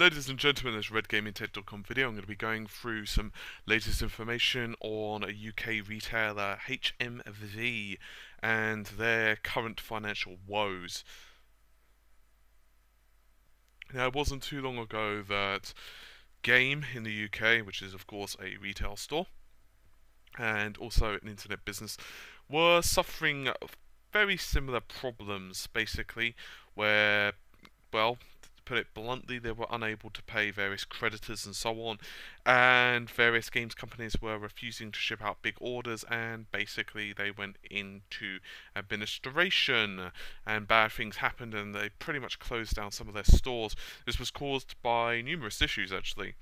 Ladies and gentlemen, this RedGamingTech.com video, I'm going to be going through some latest information on a UK retailer, HMV, and their current financial woes. Now, it wasn't too long ago that Game in the UK, which is of course a retail store, and also an internet business, were suffering very similar problems, basically, where, well, to put it bluntly, they were unable to pay various creditors and so on, and various games companies were refusing to ship out big orders, and basically they went into administration, and bad things happened, and they pretty much closed down some of their stores. This was caused by numerous issues, actually,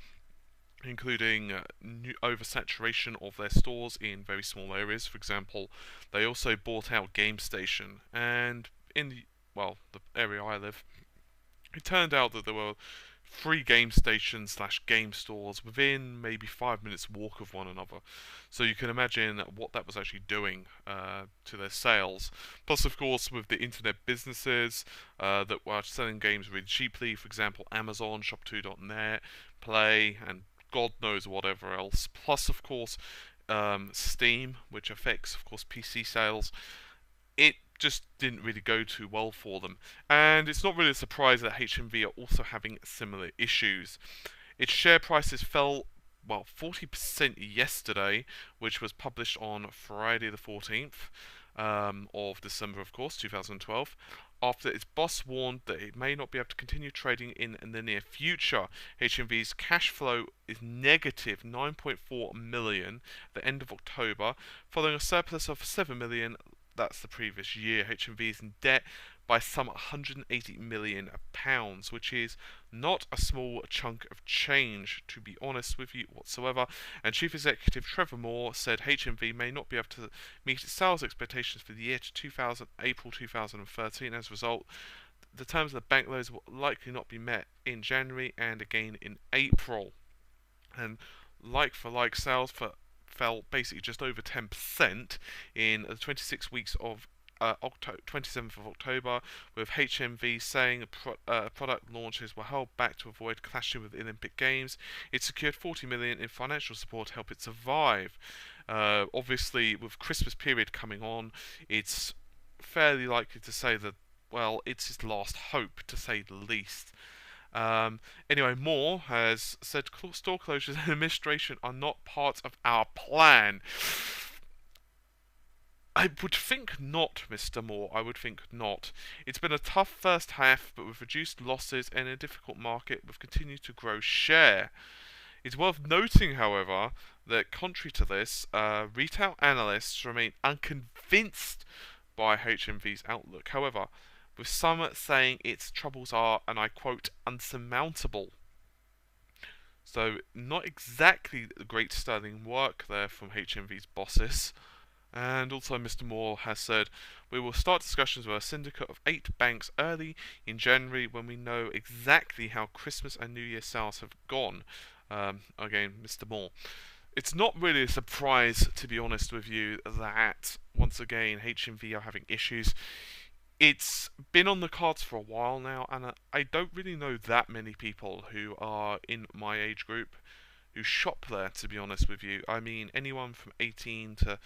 including oversaturation of their stores in very small areas. For example, they also bought out GameStation, and in the area I live, it turned out that there were three game stations slash game stores within maybe 5 minutes walk of one another. So you can imagine what that was actually doing to their sales. Plus, of course, with the internet businesses that were selling games really cheaply, for example, Amazon, Shop2.net, Play, and God knows whatever else. Plus, of course, Steam, which affects, of course, PC sales. It just didn't really go too well for them. And it's not really a surprise that HMV are also having similar issues. Its share prices fell, 40% yesterday, which was published on Friday the 14th of December, of course, 2012, after its boss warned that it may not be able to continue trading in the near future. HMV's cash flow is negative 9.4 million at the end of October, following a surplus of 7 million. That's the previous year. HMV is in debt by some £180 million, which is not a small chunk of change, to be honest with you, whatsoever. And Chief Executive Trevor Moore said HMV may not be able to meet its sales expectations for the year to April 2013. As a result, the terms of the bank loans will likely not be met in January and again in April. And like-for-like sales fell basically just over 10% in the 26 weeks of 27th of October, with HMV saying product launches were held back to avoid clashing with the Olympic Games. It secured 40 million in financial support to help it survive. Obviously, with Christmas period coming on, it's fairly likely to say that, well, it's his last hope, to say the least. Anyway, Moore has said store closures and administration are not part of our plan. I would think not, Mr. Moore. I would think not. It's been a tough first half, but with reduced losses and a difficult market, we've continued to grow share. It's worth noting, however, that contrary to this, retail analysts remain unconvinced by HMV's outlook. However, with some saying its troubles are, and I quote, unsurmountable. So, not exactly great sterling work there from HMV's bosses. And also, Mr. Moore has said, we will start discussions with a syndicate of 8 banks early in January when we know exactly how Christmas and New Year sales have gone. Again, Mr. Moore. It's not really a surprise, to be honest with you, that, once again, HMV are having issues. It's been on the cards for a while now, and I don't really know that many people who are in my age group who shop there, to be honest with you. I mean, anyone from 18 to,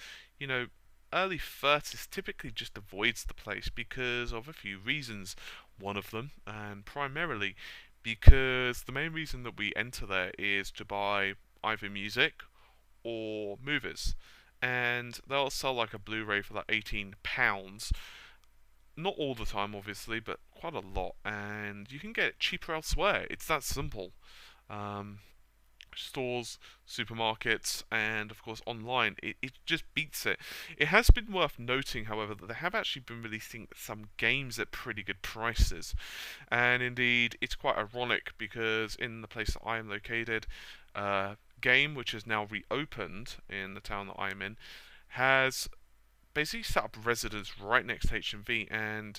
early 30s typically just avoids the place because of a few reasons. One of them, and primarily because the main reason that we enter there is to buy either music or movies. And they'll sell like a Blu-ray for like £18. Not all the time, obviously, but quite a lot. And you can get it cheaper elsewhere. It's that simple. Stores, supermarkets, and of course online, it just beats it. It has been worth noting, however, that they have actually been releasing some games at pretty good prices. And indeed, it's quite ironic because in the place that I am located, Game, which is now reopened in the town that I am in, has basically set up residence right next to HMV, and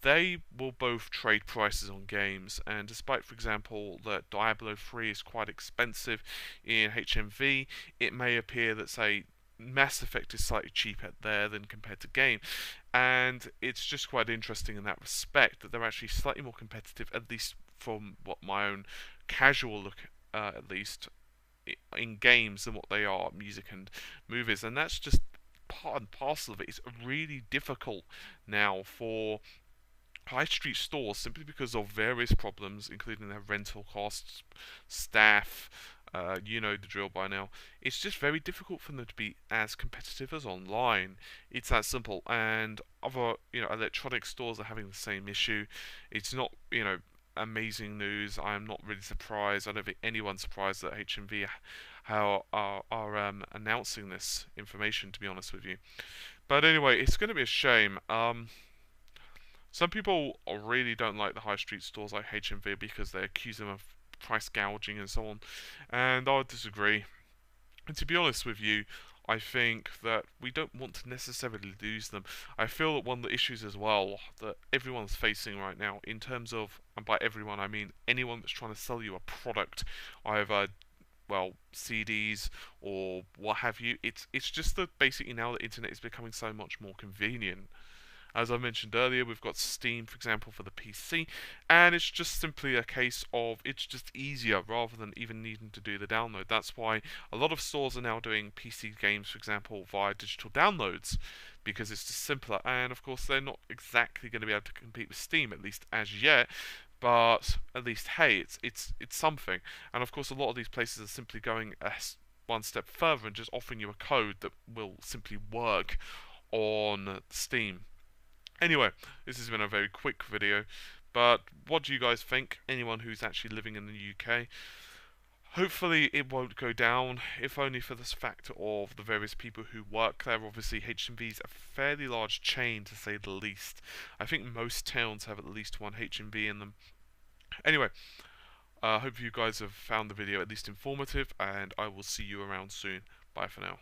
they will both trade prices on games. And despite, for example, that Diablo 3 is quite expensive in HMV, it may appear that, say, Mass Effect is slightly cheaper there than compared to Game. And it's just quite interesting in that respect that they're actually slightly more competitive, at least from what my own casual look, at least, in games than what they are music and movies, and that's just part and parcel of it. It's really difficult now for high street stores simply because of various problems, including their rental costs, staff. You know the drill by now. It's just very difficult for them to be as competitive as online. It's that simple. And other, electronic stores are having the same issue. It's not, amazing news. I am not really surprised. I don't think anyone's surprised that HMV are announcing this information, to be honest with you. But anyway, it's going to be a shame. Some people really don't like the high street stores like HMV because they accuse them of price gouging and so on, and I would disagree. And to be honest with you, I think that we don't want to necessarily lose them. I feel that one of the issues as well that everyone's facing right now, in terms of, and by everyone I mean anyone that's trying to sell you a product, either CDs or what have you, it's just that basically now the internet is becoming so much more convenient. As I mentioned earlier, we've got Steam, for example, for the PC, and it's just simply a case of it's just easier rather than even needing to do the download. That's why a lot of stores are now doing PC games, for example, via digital downloads, because it's just simpler. And of course, they're not exactly going to be able to compete with Steam, at least as yet. But at least, hey, it's something. And of course, a lot of these places are simply going one step further and just offering you a code that will simply work on Steam. Anyway, this has been a very quick video, but what do you guys think? Anyone who's actually living in the UK? Hopefully it won't go down, if only for this fact of the various people who work there. Obviously, HMV's a fairly large chain, to say the least. I think most towns have at least one HMV in them. Anyway, I hope you guys have found the video at least informative, and I will see you around soon. Bye for now.